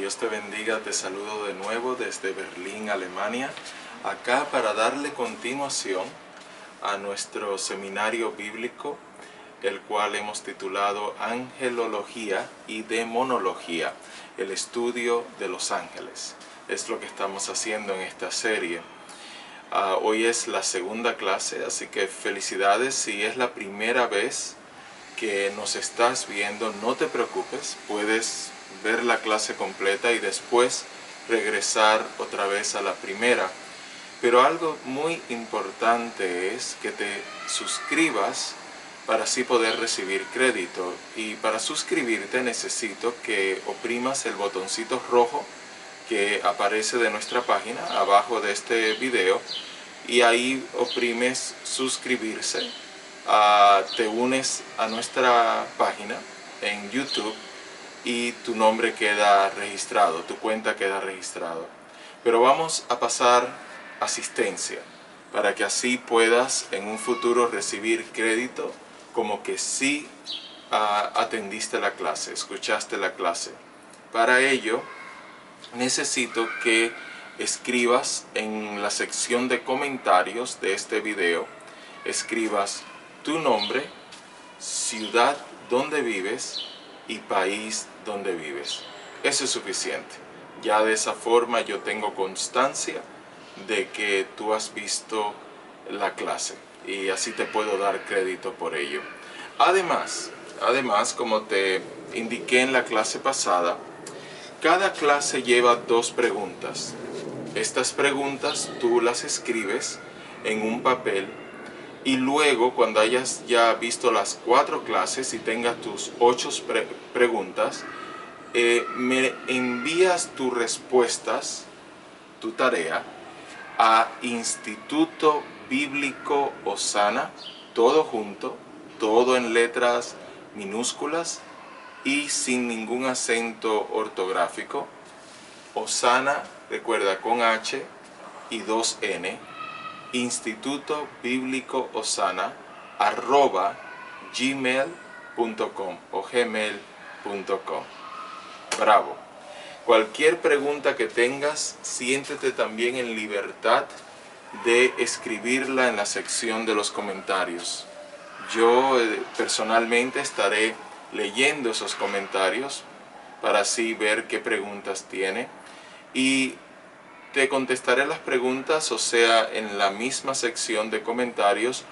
Dios te bendiga, te saludo de nuevo desde Berlín, Alemania, acá para darle continuación a nuestro seminario bíblico, el cual hemos titulado Angelología y Demonología, el estudio de los ángeles. Es lo que estamos haciendo en esta serie. Hoy es la segunda clase, así que felicidades. Si es la primera vez que nos estás viendo, no te preocupes, puedes ver la clase completa y después regresar otra vez a la primera. Pero algo muy importante es que te suscribas para así poder recibir crédito. Y para suscribirte necesito que oprimas el botoncito rojo que aparece de nuestra página abajo de este video, y ahí oprimes suscribirse. Te unes a nuestra página en YouTube y tu nombre queda registrado, tu cuenta queda registrado. Pero vamos a pasar asistencia para que así puedas en un futuro recibir crédito como que sí atendiste la clase, escuchaste la clase. Para ello necesito que escribas en la sección de comentarios de este video, escribas tu nombre, ciudad donde vives y país donde vives. Eso es suficiente. Ya de esa forma yo tengo constancia de que tú has visto la clase y así te puedo dar crédito por ello. Además, como te indiqué en la clase pasada, cada clase lleva 2 preguntas. Estas preguntas tú las escribes en un papel y luego, cuando hayas ya visto las 4 clases y tengas tus 8 preguntas, me envías tus respuestas, tu tarea, a Instituto Bíblico Osana, todo junto, todo en letras minúsculas y sin ningún acento ortográfico. Osana, recuerda, con H y 2 N, Instituto Bíblico Osana @gmail.com o gmail.com. Bravo. Cualquier pregunta que tengas, siéntete también en libertad de escribirla en la sección de los comentarios. Yo personalmente estaré leyendo esos comentarios para así ver qué preguntas tiene y te contestaré las preguntas, o sea, en la misma sección de comentarios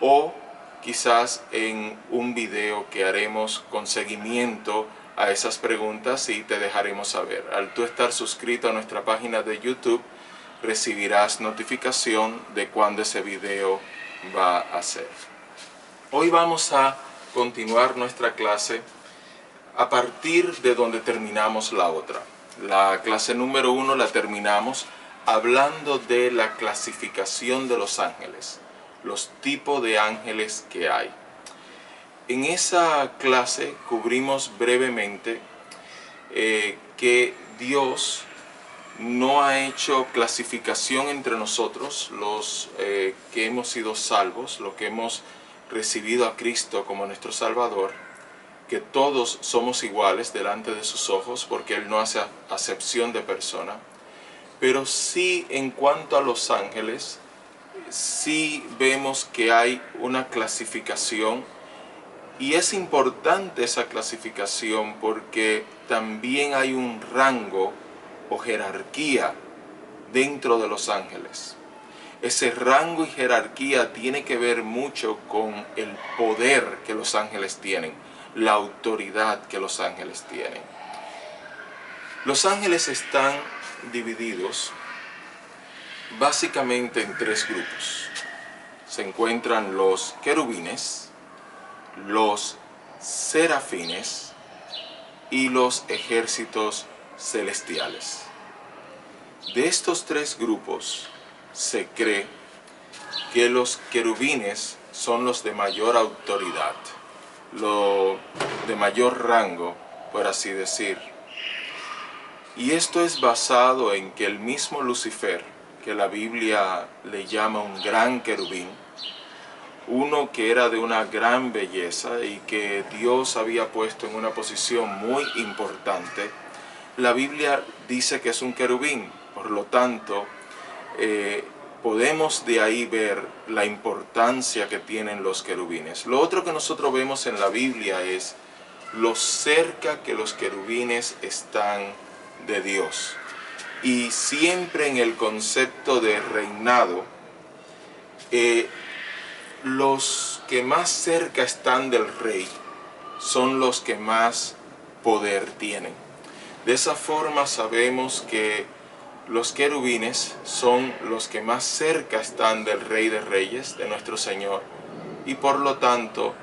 o quizás en un video que haremos con seguimiento a esas preguntas y te dejaremos saber. Al tú estar suscrito a nuestra página de YouTube, recibirás notificación de cuando ese video va a ser. Hoy vamos a continuar nuestra clase a partir de donde terminamos la otra. La clase número 1 la terminamos hablando de la clasificación de los ángeles, los tipos de ángeles que hay. En esa clase cubrimos brevemente que Dios no ha hecho clasificación entre nosotros, los que hemos sido salvos, los que hemos recibido a Cristo como nuestro Salvador, que todos somos iguales delante de sus ojos, porque Él no hace acepción de persona. Pero sí, en cuanto a los ángeles, sí vemos que hay una clasificación, y es importante esa clasificación porque también hay un rango o jerarquía dentro de los ángeles. Ese rango y jerarquía tiene que ver mucho con el poder que los ángeles tienen, la autoridad que los ángeles tienen. Los ángeles están divididos básicamente en 3 grupos. Se encuentran los querubines, los serafines y los ejércitos celestiales. De estos 3 grupos se cree que los querubines son los de mayor autoridad, los de mayor rango, por así decir. Y esto es basado en que el mismo Lucifer, que la Biblia le llama un gran querubín, uno que era de una gran belleza y que Dios había puesto en una posición muy importante, la Biblia dice que es un querubín, por lo tanto, podemos de ahí ver la importancia que tienen los querubines. Lo otro que nosotros vemos en la Biblia es lo cerca que los querubines están de Dios. Y siempre en el concepto de reinado, los que más cerca están del rey son los que más poder tienen. De esa forma sabemos que los querubines son los que más cerca están del Rey de Reyes, de nuestro Señor, y por lo tanto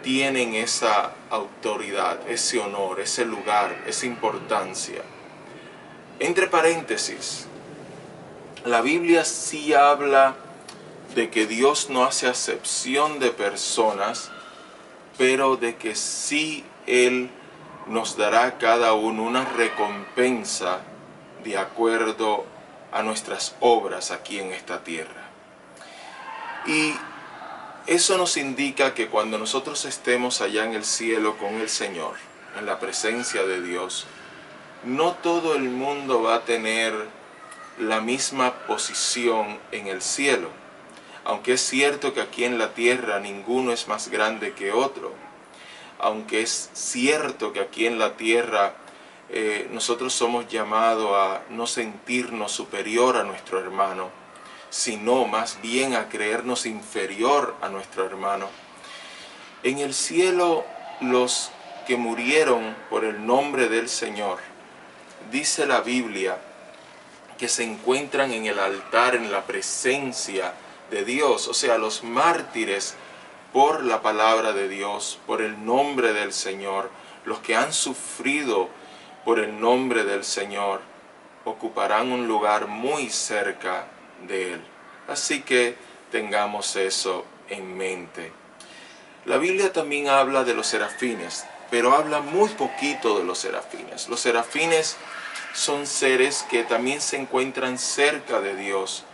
tienen esa autoridad, ese honor, ese lugar, esa importancia. Entre paréntesis, la Biblia sí habla de que Dios no hace acepción de personas, pero de que sí Él nos dará a cada uno una recompensa de acuerdo a nuestras obras aquí en esta tierra. Y eso nos indica que cuando nosotros estemos allá en el cielo con el Señor, en la presencia de Dios, no todo el mundo va a tener la misma posición en el cielo. Aunque es cierto que aquí en la tierra ninguno es más grande que otro, aunque es cierto que aquí en la tierra nosotros somos llamados a no sentirnos superior a nuestro hermano, sino más bien a creernos inferior a nuestro hermano. En el cielo, los que murieron por el nombre del Señor, dice la Biblia, que se encuentran en el altar, en la presencia de Dios, o sea, los mártires por la palabra de Dios, por el nombre del Señor, los que han sufrido por el nombre del Señor, ocuparán un lugar muy cerca de Él. Así que tengamos eso en mente. La Biblia también habla de los serafines, pero habla muy poquito de los serafines. Los serafines son seres que también se encuentran cerca de Dios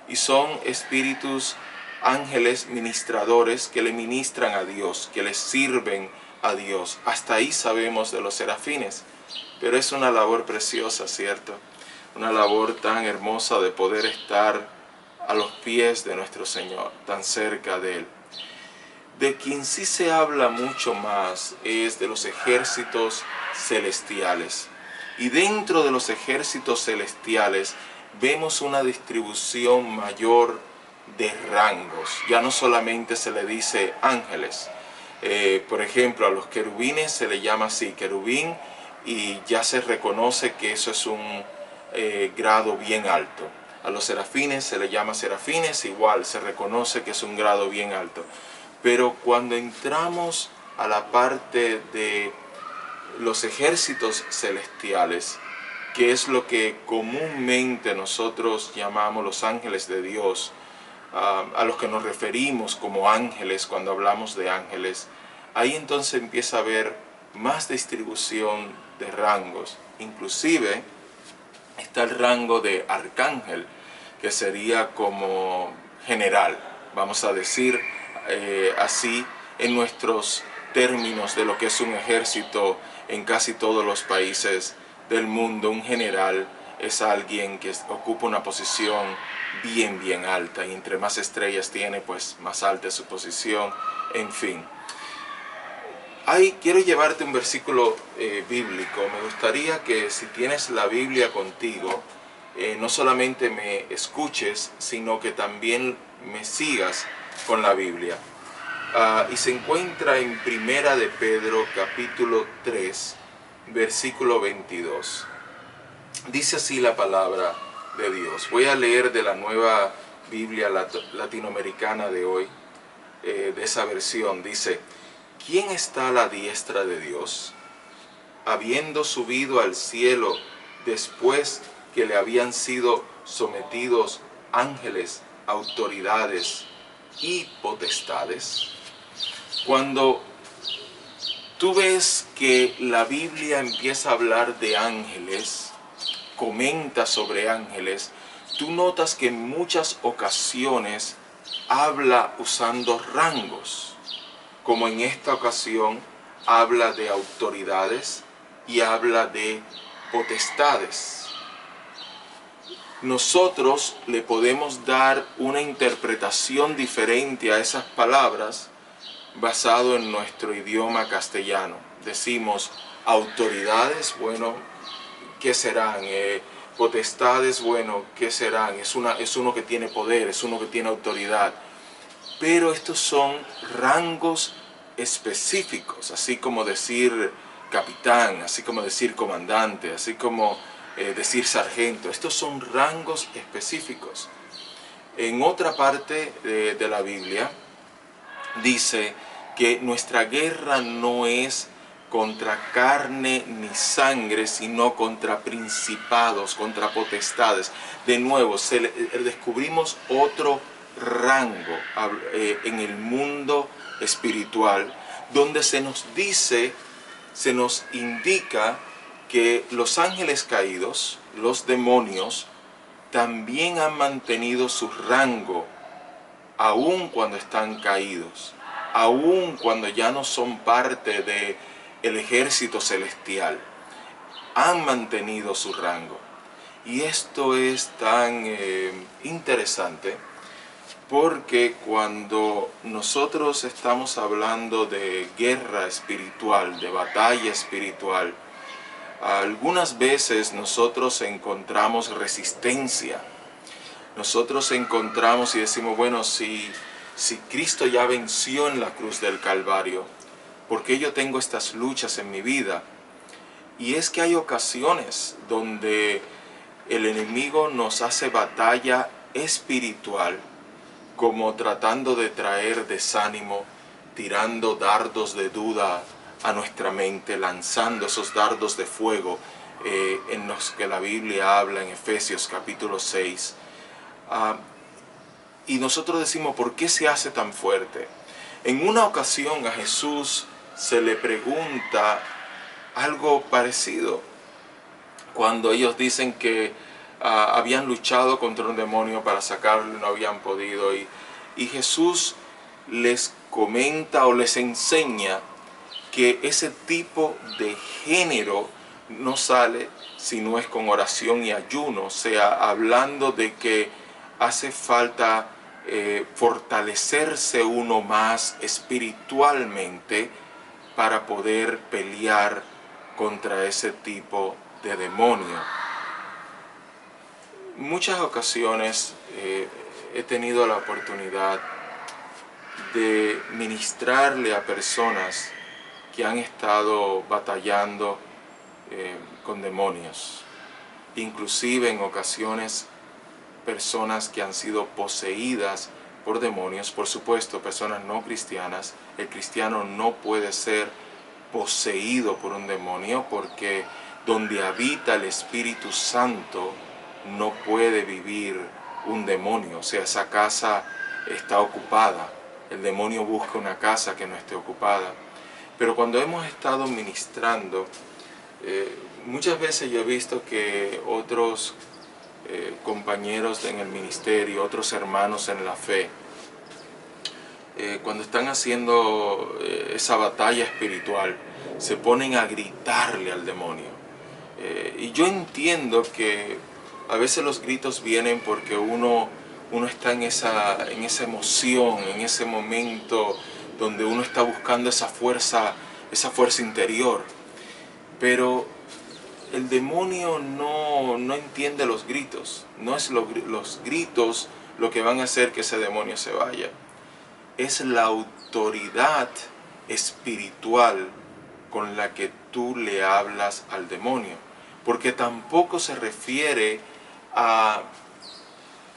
y son espíritus, ángeles ministradores que le ministran a Dios, que le sirven a Dios. Hasta ahí sabemos de los serafines, pero es una labor preciosa, ¿cierto? Una labor tan hermosa de poder estar a los pies de nuestro Señor, tan cerca de Él. De quien sí se habla mucho más es de los ejércitos celestiales. Y dentro de los ejércitos celestiales vemos una distribución mayor de rangos. Ya no solamente se le dice ángeles. Por ejemplo, a los querubines se le llama así, querubín, y ya se reconoce que eso es un grado bien alto. A los serafines se le llama serafines, igual se reconoce que es un grado bien alto. Pero cuando entramos a la parte de los ejércitos celestiales, que es lo que comúnmente nosotros llamamos los ángeles de Dios, a los que nos referimos como ángeles cuando hablamos de ángeles, ahí entonces empieza a haber más distribución de rangos. Inclusive está el rango de arcángel, que sería como general, vamos a decir así en nuestros términos de lo que es un ejército en casi todos los países del mundo. Un general es alguien que ocupa una posición bien alta, y entre más estrellas tiene, pues más alta es su posición, en fin. Quiero llevarte un versículo bíblico. Me gustaría que si tienes la Biblia contigo, no solamente me escuches, sino que también me sigas con la Biblia. Y se encuentra en Primera de Pedro, capítulo 3, versículo 22. Dice así la palabra de Dios. Voy a leer de la Nueva Biblia Latinoamericana de hoy, de esa versión. Dice: ¿quién está a la diestra de Dios, habiendo subido al cielo después que le habían sido sometidos ángeles, autoridades y potestades? Cuando tú ves que la Biblia empieza a hablar de ángeles, comenta sobre ángeles, tú notas que en muchas ocasiones habla usando rangos, como en esta ocasión habla de autoridades y habla de potestades. Nosotros le podemos dar una interpretación diferente a esas palabras basado en nuestro idioma castellano. Decimos autoridades, bueno, ¿qué serán? Potestades, bueno, ¿qué serán? Es uno que tiene poder, es uno que tiene autoridad. Pero estos son rangos específicos, así como decir capitán, así como decir comandante, así como decir sargento. Estos son rangos específicos. En otra parte de la Biblia dice que nuestra guerra no es contra carne ni sangre, sino contra principados, contra potestades. De nuevo, descubrimos otro rango en el mundo espiritual, donde se nos dice, se nos indica que los ángeles caídos, los demonios, también han mantenido su rango, aun cuando están caídos, aun cuando ya no son parte del ejército celestial, han mantenido su rango. Y esto es tan interesante, porque cuando nosotros estamos hablando de guerra espiritual, de batalla espiritual, algunas veces nosotros encontramos resistencia. Nosotros encontramos y decimos, bueno, si Cristo ya venció en la cruz del Calvario, ¿por qué yo tengo estas luchas en mi vida? Y es que hay ocasiones donde el enemigo nos hace batalla espiritual, como tratando de traer desánimo, tirando dardos de duda a nuestra mente, lanzando esos dardos de fuego en los que la Biblia habla en Efesios capítulo 6. Y nosotros decimos, ¿por qué se hace tan fuerte? En una ocasión a Jesús se le pregunta algo parecido, cuando ellos dicen que habían luchado contra un demonio para sacarlo y no habían podido, y Jesús les comenta o les enseña que ese tipo de género no sale si no es con oración y ayuno, o sea, hablando de que hace falta fortalecerse uno más espiritualmente para poder pelear contra ese tipo de demonio. Muchas ocasiones he tenido la oportunidad de ministrarle a personas que han estado batallando con demonios, inclusive en ocasiones personas que han sido poseídas por demonios. Por supuesto, personas no cristianas. El cristiano no puede ser poseído por un demonio, porque donde habita el Espíritu Santo no puede vivir un demonio. O sea, esa casa está ocupada. El demonio busca una casa que no esté ocupada. Pero cuando hemos estado ministrando, muchas veces yo he visto que otros compañeros en el ministerio, otros hermanos en la fe, cuando están haciendo esa batalla espiritual, se ponen a gritarle al demonio. Y yo entiendo que a veces los gritos vienen porque uno está en esa emoción, en ese momento donde uno está buscando esa fuerza interior. Pero el demonio no entiende los gritos. No es los gritos lo que van a hacer que ese demonio se vaya. Es la autoridad espiritual con la que tú le hablas al demonio. Porque tampoco se refiere a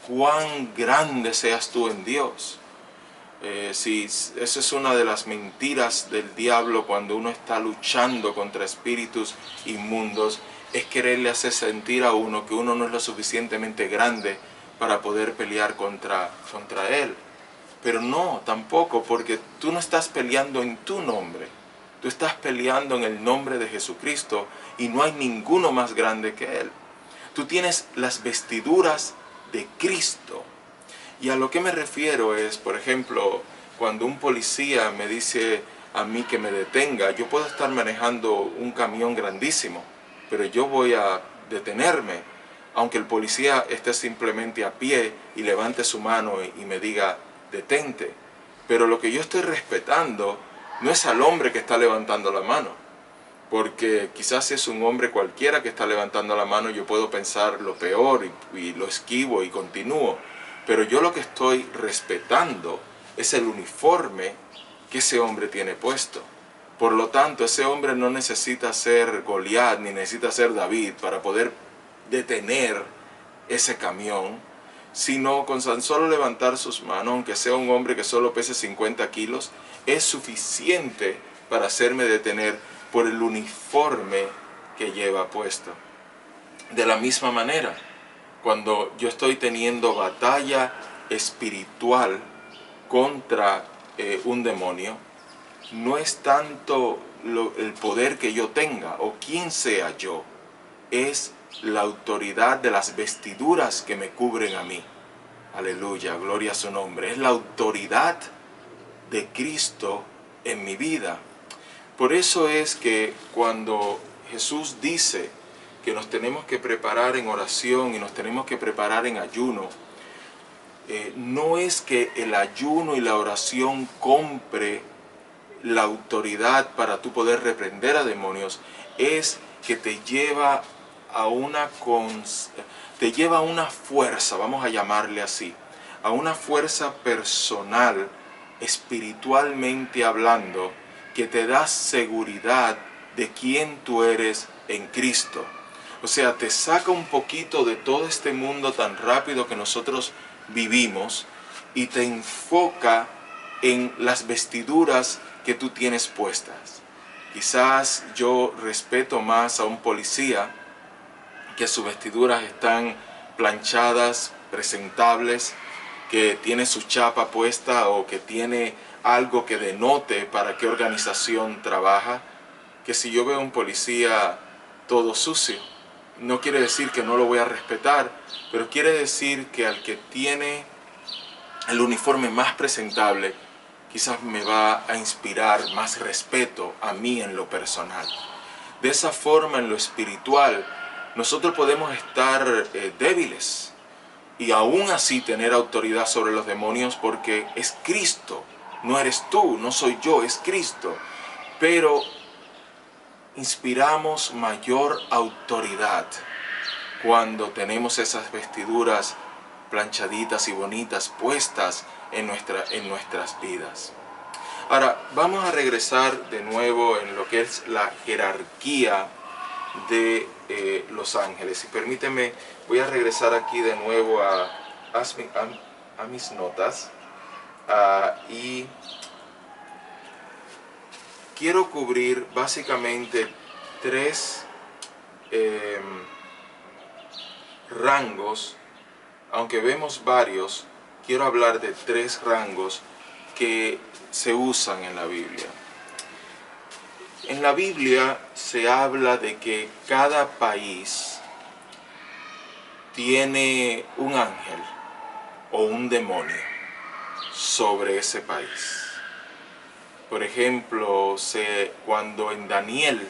cuán grande seas tú en Dios. Esa es una de las mentiras del diablo cuando uno está luchando contra espíritus inmundos, es quererle hacer sentir a uno que uno no es lo suficientemente grande para poder pelear contra él. Pero no, tampoco, porque tú no estás peleando en tu nombre, tú estás peleando en el nombre de Jesucristo, y no hay ninguno más grande que Él. Tú tienes las vestiduras de Cristo. Y a lo que me refiero es, por ejemplo, cuando un policía me dice a mí que me detenga, yo puedo estar manejando un camión grandísimo, pero yo voy a detenerme, aunque el policía esté simplemente a pie y levante su mano y me diga, detente. Pero lo que yo estoy respetando no es al hombre que está levantando la mano, porque quizás si es un hombre cualquiera que está levantando la mano, yo puedo pensar lo peor y lo esquivo y continúo. Pero yo lo que estoy respetando es el uniforme que ese hombre tiene puesto. Por lo tanto, ese hombre no necesita ser Goliat ni necesita ser David para poder detener ese camión, sino con tan solo levantar sus manos, aunque sea un hombre que solo pese 50 kilos, es suficiente para hacerme detener por el uniforme que lleva puesto. De la misma manera, cuando yo estoy teniendo batalla espiritual contra un demonio, no es tanto el poder que yo tenga o quién sea yo, es la autoridad de las vestiduras que me cubren a mí. Aleluya, gloria a su nombre. Es la autoridad de Cristo en mi vida. Por eso es que cuando Jesús dice que nos tenemos que preparar en oración y nos tenemos que preparar en ayuno, no es que el ayuno y la oración compre la autoridad para tú poder reprender a demonios, es que te lleva a una fuerza, vamos a llamarle así, a una fuerza personal, espiritualmente hablando, que te da seguridad de quién tú eres en Cristo. O sea, te saca un poquito de todo este mundo tan rápido que nosotros vivimos y te enfoca en las vestiduras que tú tienes puestas. Quizás yo respeto más a un policía que sus vestiduras están planchadas, presentables, que tiene su chapa puesta o que tiene algo que denote para qué organización trabaja, que si yo veo a un policía todo sucio. No quiere decir que no lo voy a respetar, pero quiere decir que al que tiene el uniforme más presentable, quizás me va a inspirar más respeto a mí en lo personal. De esa forma, en lo espiritual, nosotros podemos estar débiles y aún así tener autoridad sobre los demonios, porque es Cristo. No eres tú, no soy yo, es Cristo. Pero inspiramos mayor autoridad cuando tenemos esas vestiduras planchaditas y bonitas puestas en nuestras vidas. Ahora, vamos a regresar de nuevo en lo que es la jerarquía de los ángeles. Y permíteme, voy a regresar aquí de nuevo a mis notas. Y quiero cubrir básicamente tres rangos. Aunque vemos varios, quiero hablar de tres rangos que se usan en la Biblia. En la Biblia se habla de que cada país tiene un ángel o un demonio sobre ese país. Por ejemplo, cuando en Daniel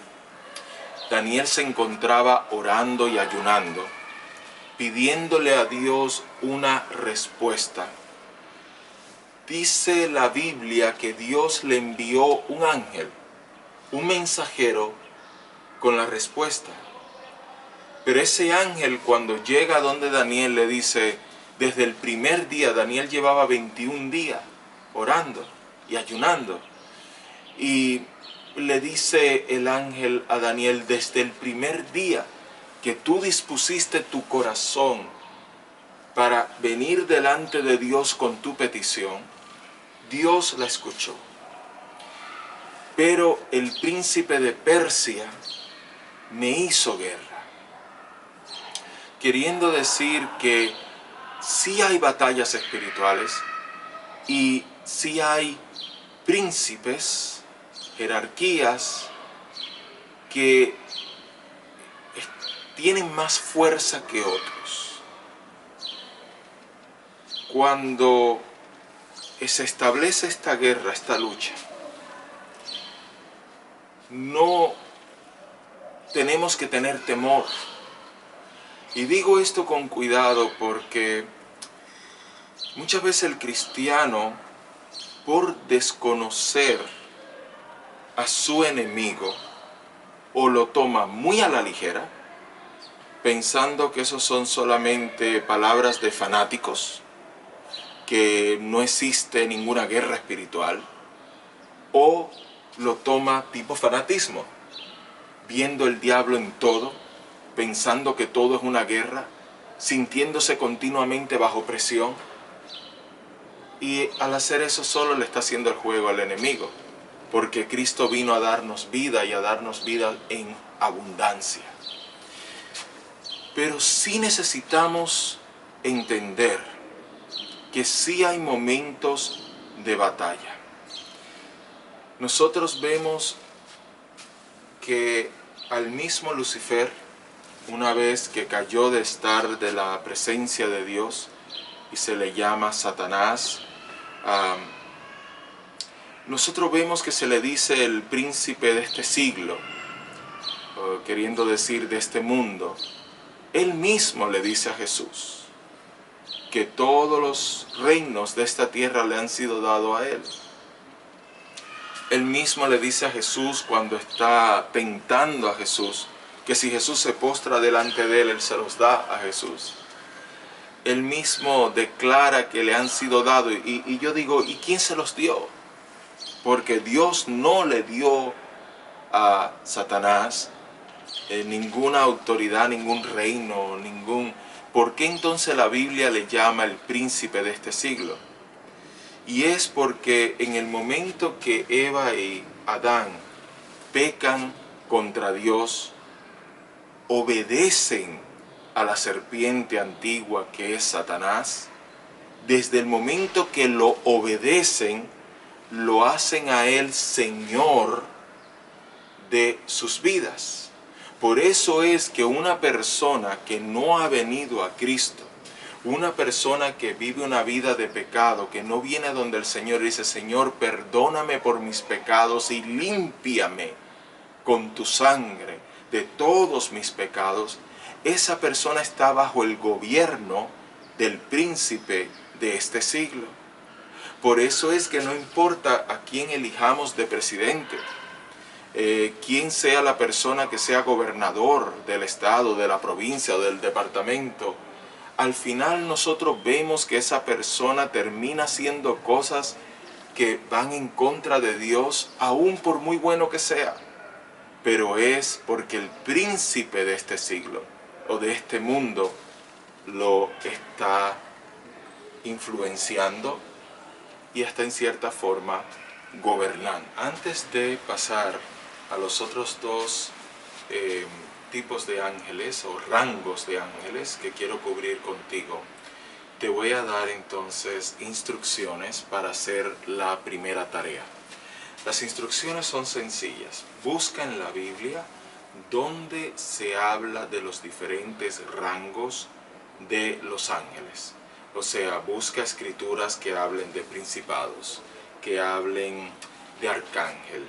se encontraba orando y ayunando, pidiéndole a Dios una respuesta. Dice la Biblia que Dios le envió un ángel, un mensajero, con la respuesta. Pero ese ángel, cuando llega donde Daniel, le dice, desde el primer día, Daniel llevaba 21 días orando y ayunando. Y le dice el ángel a Daniel, desde el primer día que tú dispusiste tu corazón para venir delante de Dios con tu petición, Dios la escuchó. Pero el príncipe de Persia me hizo guerra. Queriendo decir que sí hay batallas espirituales y sí hay príncipes, jerarquías que tienen más fuerza que otros. Cuando se establece esta guerra, esta lucha, no tenemos que tener temor. Y digo esto con cuidado porque muchas veces el cristiano, por desconocer a su enemigo, o lo toma muy a la ligera, pensando que esos son solamente palabras de fanáticos, que no existe ninguna guerra espiritual, o lo toma tipo fanatismo, viendo el diablo en todo, pensando que todo es una guerra, sintiéndose continuamente bajo presión, y al hacer eso solo le está haciendo el juego al enemigo, porque Cristo vino a darnos vida y a darnos vida en abundancia. Pero sí necesitamos entender que sí hay momentos de batalla. Nosotros vemos que al mismo Lucifer, una vez que cayó de estar de la presencia de Dios y se le llama Satanás, nosotros vemos que se le dice el príncipe de este siglo, queriendo decir de este mundo. Él mismo le dice a Jesús que todos los reinos de esta tierra le han sido dados a él. Él mismo le dice a Jesús cuando está tentando a Jesús, que si Jesús se postra delante de él, él se los da a Jesús. Él mismo declara que le han sido dados, y yo digo, ¿y quién se los dio? Porque Dios no le dio a Satanás ninguna autoridad, ningún reino, ¿Por qué entonces la Biblia le llama el príncipe de este siglo? Y es porque en el momento que Eva y Adán pecan contra Dios, obedecen a la serpiente antigua que es Satanás, desde el momento que lo obedecen, lo hacen a él Señor de sus vidas. Por eso es que una persona que no ha venido a Cristo, una persona que vive una vida de pecado, que no viene donde el Señor dice, Señor, perdóname por mis pecados y límpiame con tu sangre de todos mis pecados, esa persona está bajo el gobierno del príncipe de este siglo. Por eso es que no importa a quién elijamos de presidente, quién sea la persona que sea gobernador del estado, de la provincia o del departamento, al final nosotros vemos que esa persona termina haciendo cosas que van en contra de Dios, aún por muy bueno que sea. Pero es porque el príncipe de este siglo o de este mundo lo está influenciando y está en cierta forma gobernando. Antes de pasar a los otros dos tipos de ángeles o rangos de ángeles que quiero cubrir contigo, te voy a dar entonces instrucciones para hacer la primera tarea. Las instrucciones son sencillas. Busca en la Biblia donde se habla de los diferentes rangos de los ángeles. O sea, busca escrituras que hablen de principados, que hablen de arcángel,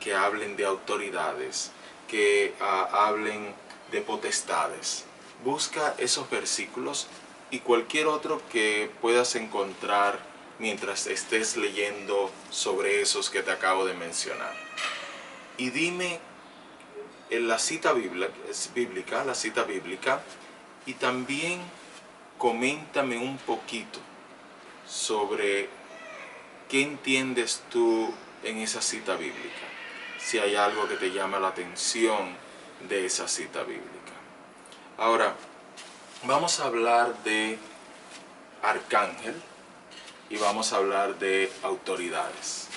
que hablen de autoridades, que hablen de potestades. Busca esos versículos y cualquier otro que puedas encontrar mientras estés leyendo sobre esos que te acabo de mencionar. Y dime en la cita bíblica, y también coméntame un poquito sobre qué entiendes tú en esa cita bíblica, si hay algo que te llama la atención de esa cita bíblica. Ahora, vamos a hablar de arcángel y vamos a hablar de autoridades.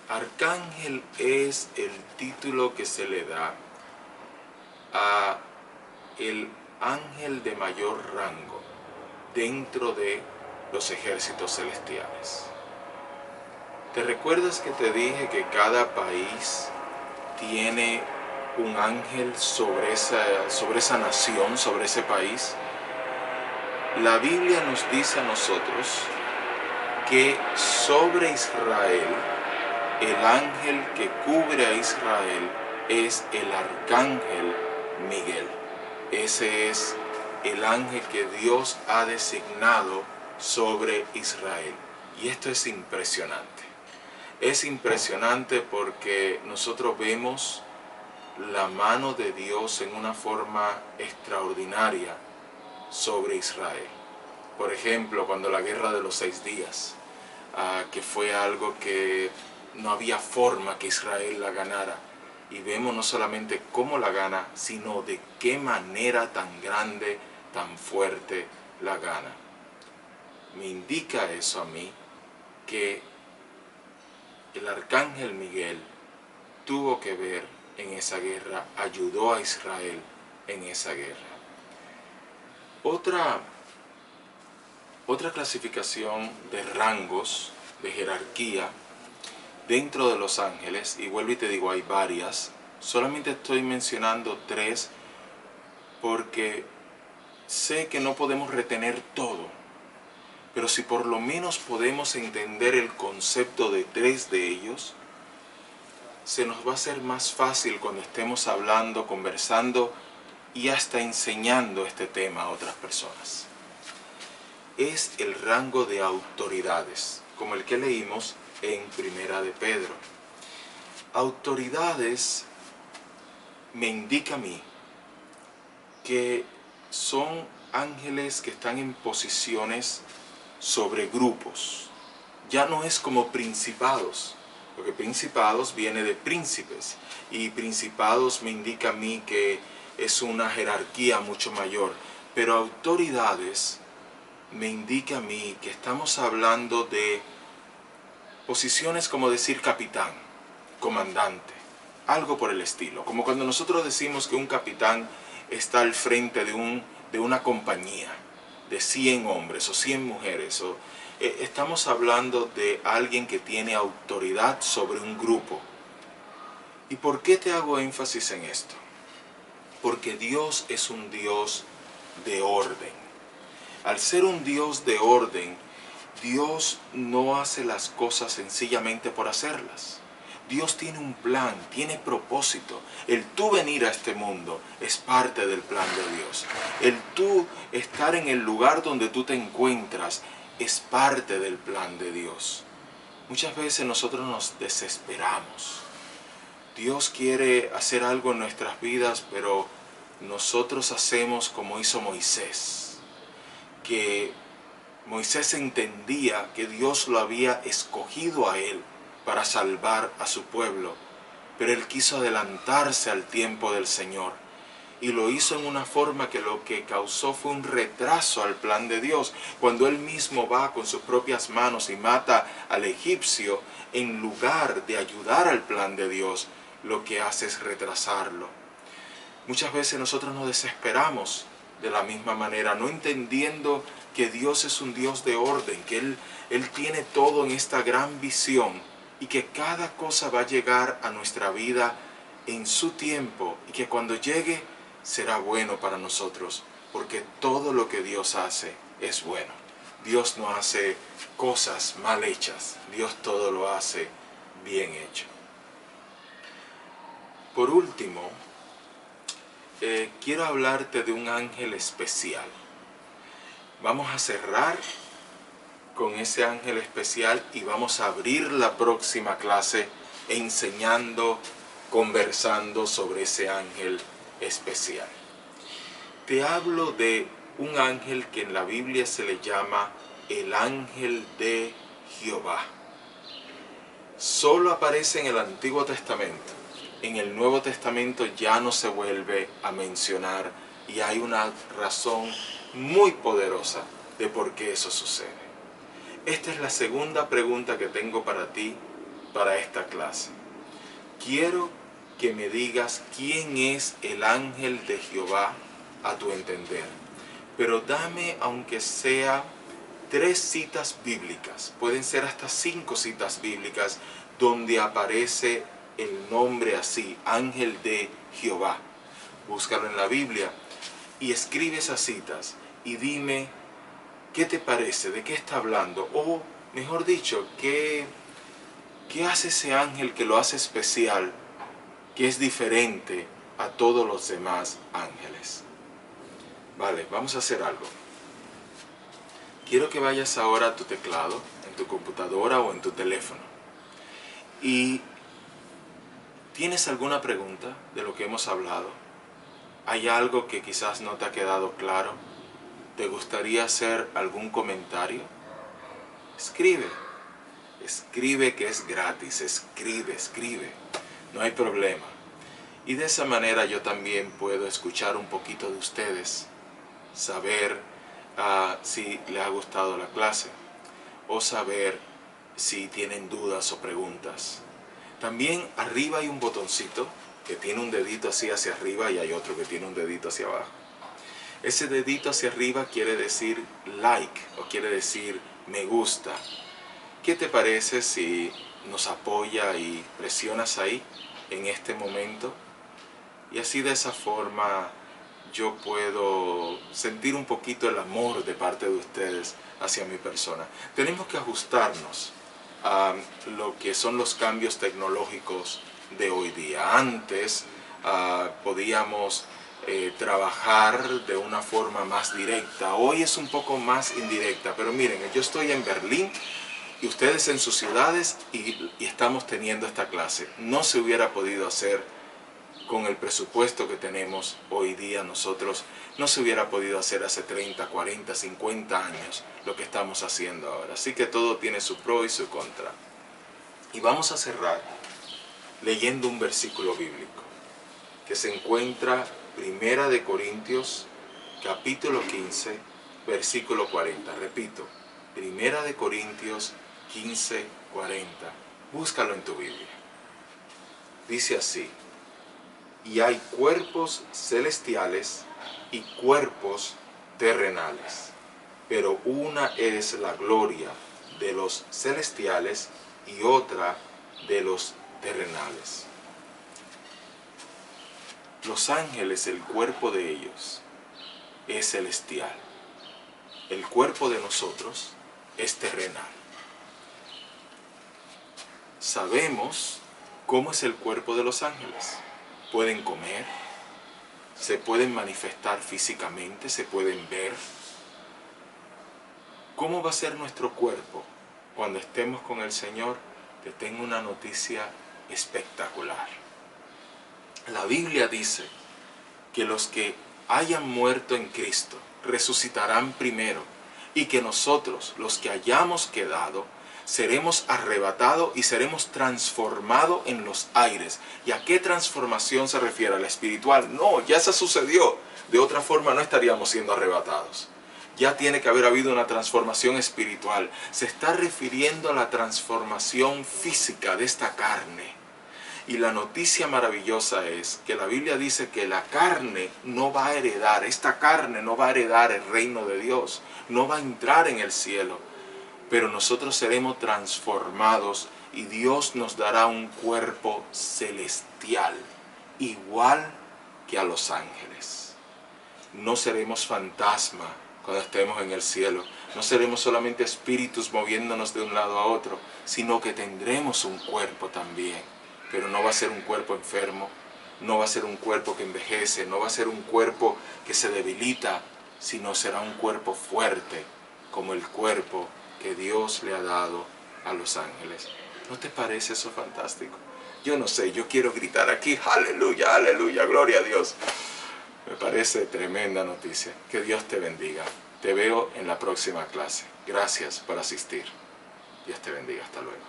Arcángel es el título que se le da a el ángel de mayor rango dentro de los ejércitos celestiales. ¿Te recuerdas que te dije que cada país tiene un ángel sobre esa nación, sobre ese país? La Biblia nos dice a nosotros que sobre Israel, el ángel que cubre a Israel es el arcángel Miguel. Ese es el ángel que Dios ha designado sobre Israel. Y esto es impresionante. Es impresionante porque nosotros vemos la mano de Dios en una forma extraordinaria sobre Israel. Por ejemplo, cuando la guerra de los 6 días, que fue algo que no había forma que Israel la ganara. Y vemos no solamente cómo la gana, sino de qué manera tan grande, tan fuerte la gana. Me indica eso a mí que el arcángel Miguel tuvo que ver en esa guerra, ayudó a Israel en esa guerra. Otra clasificación de rangos, de jerarquía, dentro de los ángeles, y vuelvo y te digo, hay varias, solamente estoy mencionando 3 porque sé que no podemos retener todo, pero si por lo menos podemos entender el concepto de 3 de ellos, se nos va a hacer más fácil cuando estemos hablando, conversando y hasta enseñando este tema a otras personas. Es el rango de autoridades, como el que leímos en Primera de Pedro. Autoridades me indica a mí que son ángeles que están en posiciones sobre grupos. Ya no es como principados, porque principados viene de príncipes, y principados me indica a mí que es una jerarquía mucho mayor, pero autoridades me indica a mí que estamos hablando de posiciones como decir capitán, comandante, algo por el estilo. Como cuando nosotros decimos que un capitán está al frente de una compañía de 100 hombres o 100 mujeres. Estamos hablando de alguien que tiene autoridad sobre un grupo. ¿Y por qué te hago énfasis en esto? Porque Dios es un Dios de orden. Al ser un Dios de orden, Dios no hace las cosas sencillamente por hacerlas. Dios tiene un plan, tiene propósito. El tú venir a este mundo es parte del plan de Dios. El tú estar en el lugar donde tú te encuentras es parte del plan de Dios. Muchas veces nosotros nos desesperamos. Dios quiere hacer algo en nuestras vidas, pero nosotros hacemos como hizo Moisés, que Moisés entendía que Dios lo había escogido a él para salvar a su pueblo, pero él quiso adelantarse al tiempo del Señor y lo hizo en una forma que lo que causó fue un retraso al plan de Dios. Cuando él mismo va con sus propias manos y mata al egipcio, en lugar de ayudar al plan de Dios, lo que hace es retrasarlo. Muchas veces nosotros nos desesperamos de la misma manera, no entendiendo que Dios es un Dios de orden, que Él tiene todo en esta gran visión y que cada cosa va a llegar a nuestra vida en su tiempo y que cuando llegue será bueno para nosotros, porque todo lo que Dios hace es bueno. Dios no hace cosas mal hechas, Dios todo lo hace bien hecho. Por último, quiero hablarte de un ángel especial. Vamos a cerrar con ese ángel especial y vamos a abrir la próxima clase enseñando, conversando sobre ese ángel especial. Te hablo de un ángel que en la Biblia se le llama el ángel de Jehová. Solo aparece en el Antiguo Testamento. En el Nuevo Testamento ya no se vuelve a mencionar y hay una razón muy poderosa de por qué eso sucede. Esta es la segunda pregunta que tengo para ti, para esta clase. Quiero que me digas quién es el ángel de Jehová a tu entender. Pero dame, aunque sea 3 citas bíblicas, pueden ser hasta 5 citas bíblicas, donde aparece el nombre así, ángel de Jehová. Búscalo en la Biblia y escribe esas citas y dime qué te parece, de qué está hablando, o mejor dicho, qué hace ese ángel que lo hace especial que es diferente a todos los demás ángeles. Vale, vamos a hacer algo. Quiero que vayas ahora a tu teclado, en tu computadora o en tu teléfono. Y ¿tienes alguna pregunta de lo que hemos hablado? ¿Hay algo que quizás no te ha quedado claro? ¿Te gustaría hacer algún comentario? Escribe. Escribe, que es gratis. Escribe. No hay problema. Y de esa manera yo también puedo escuchar un poquito de ustedes, saber si les ha gustado la clase, o saber si tienen dudas o preguntas. También arriba hay un botoncito que tiene un dedito así hacia arriba y hay otro que tiene un dedito hacia abajo. Ese dedito hacia arriba quiere decir like o quiere decir me gusta. ¿Qué te parece si nos apoya y presionas ahí en este momento? Y así de esa forma yo puedo sentir un poquito el amor de parte de ustedes hacia mi persona. Tenemos que ajustarnos a lo que son los cambios tecnológicos de hoy día. Antes podíamos trabajar de una forma más directa. Hoy es un poco más indirecta, pero miren, yo estoy en Berlín y ustedes en sus ciudades y estamos teniendo esta clase. No se hubiera podido hacer con el presupuesto que tenemos hoy día nosotros, no se hubiera podido hacer hace 30, 40, 50 años lo que estamos haciendo ahora. Así que todo tiene su pro y su contra. Y vamos a cerrar leyendo un versículo bíblico que se encuentra Primera de Corintios, capítulo 15, versículo 40. Repito, Primera de Corintios 15, 40. Búscalo en tu Biblia. Dice así: y hay cuerpos celestiales y cuerpos terrenales, pero una es la gloria de los celestiales y otra de los terrenales. Los ángeles, el cuerpo de ellos es celestial. El cuerpo de nosotros es terrenal. Sabemos cómo es el cuerpo de los ángeles. Pueden comer, se pueden manifestar físicamente, se pueden ver. ¿Cómo va a ser nuestro cuerpo cuando estemos con el Señor? Te tengo una noticia espectacular. La Biblia dice que los que hayan muerto en Cristo resucitarán primero y que nosotros, los que hayamos quedado, seremos arrebatados y seremos transformados en los aires. ¿Y a qué transformación se refiere? ¿A la espiritual? No, ya se sucedió. De otra forma no estaríamos siendo arrebatados. Ya tiene que haber habido una transformación espiritual. Se está refiriendo a la transformación física de esta carne. Y la noticia maravillosa es que la Biblia dice que la carne no va a heredar, esta carne no va a heredar el reino de Dios, no va a entrar en el cielo. Pero nosotros seremos transformados y Dios nos dará un cuerpo celestial, igual que a los ángeles. No seremos fantasma cuando estemos en el cielo. No seremos solamente espíritus moviéndonos de un lado a otro, sino que tendremos un cuerpo también. Pero no va a ser un cuerpo enfermo, no va a ser un cuerpo que envejece, no va a ser un cuerpo que se debilita, sino será un cuerpo fuerte, como el cuerpo que Dios le ha dado a los ángeles. ¿No te parece eso fantástico? Yo no sé, yo quiero gritar aquí, aleluya, aleluya, gloria a Dios. Me parece tremenda noticia. Que Dios te bendiga. Te veo en la próxima clase. Gracias por asistir. Dios te bendiga. Hasta luego.